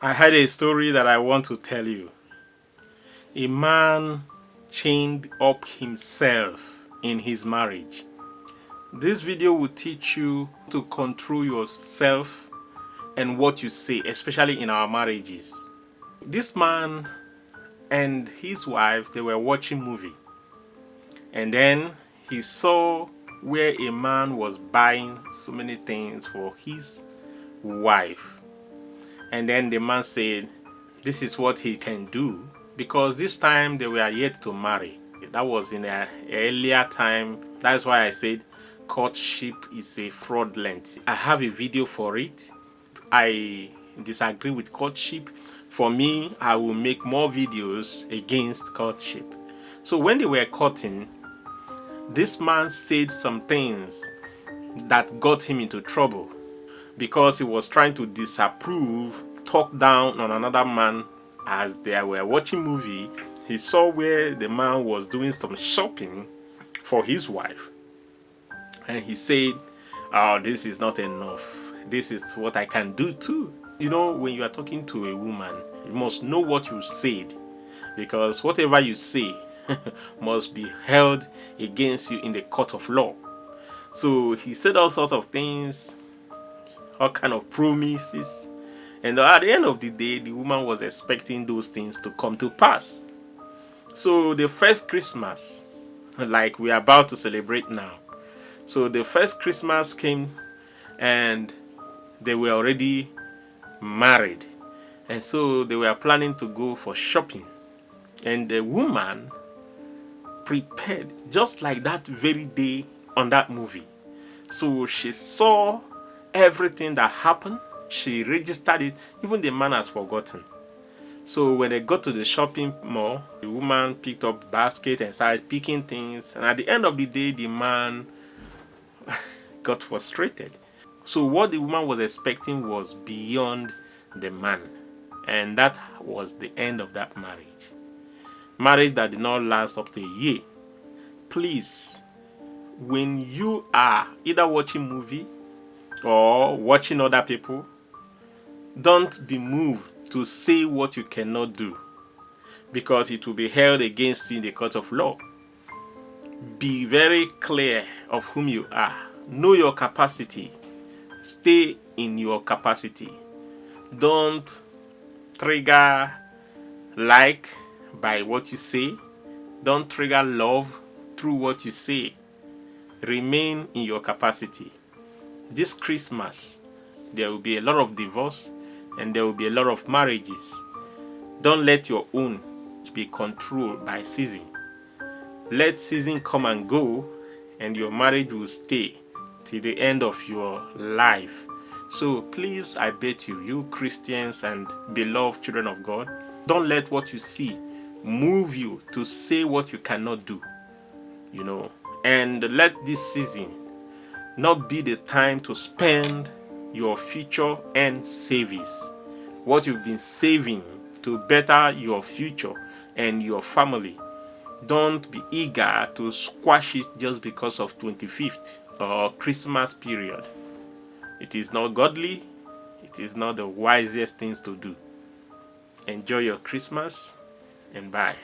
I had a story that I want to tell you. A man chained up himself in his marriage. This video will teach you to control yourself and what you say, especially in our marriages. This man and his wife, they were watching movie, and then he saw where a man was buying so many things for his wife. And then the man said, this is what he can do, because this time they were yet to marry. That was in an earlier time. That's why I said courtship is a fraudulent. I have a video for it. I disagree with courtship. For me, I will make more videos against courtship. So when they were courting, this man said some things that got him into trouble, because he was trying to disapprove, talk down on another man. As they were watching movie, he saw where the man was doing some shopping for his wife, and he said, oh, this is not enough, this is what I can do too. You know, when you are talking to a woman, you must know what you said, because whatever you say must be held against you in the court of law. So he said all sorts of things, all kind of promises, and at the end of the day, the woman was expecting those things to come to pass. So the first Christmas, like we are about to celebrate now, so the first Christmas came and they were already married, and so they were planning to go for shopping, and the woman prepared just like that very day on that movie. So she saw everything that happened, she registered it, even the man has forgotten. So when they got to the shopping mall, the woman picked up basket and started picking things, and at the end of the day, the man got frustrated. So what the woman was expecting was beyond the man, and that was the end of that marriage that did not last up to a year. Please, when you are either watching movie or watching other people, don't be moved to say what you cannot do, because it will be held against you in the court of law. Be very clear of whom you are. Know your capacity. Stay in your capacity. Don't trigger like by what you say. Don't trigger love through what you say. Remain in your capacity. This Christmas, there will be a lot of divorce and there will be a lot of marriages. Don't let your own be controlled by season. Let season come and go, and your marriage will stay till the end of your life. So please, I beg you, you Christians and beloved children of God, don't let what you see move you to say what you cannot do. And let this season not be the time to spend your future and savings, what you've been saving to better your future and your family. Don't be eager to squash it just because of 25th or Christmas period. It is not godly. It is not the wisest things to do. Enjoy your Christmas, and bye.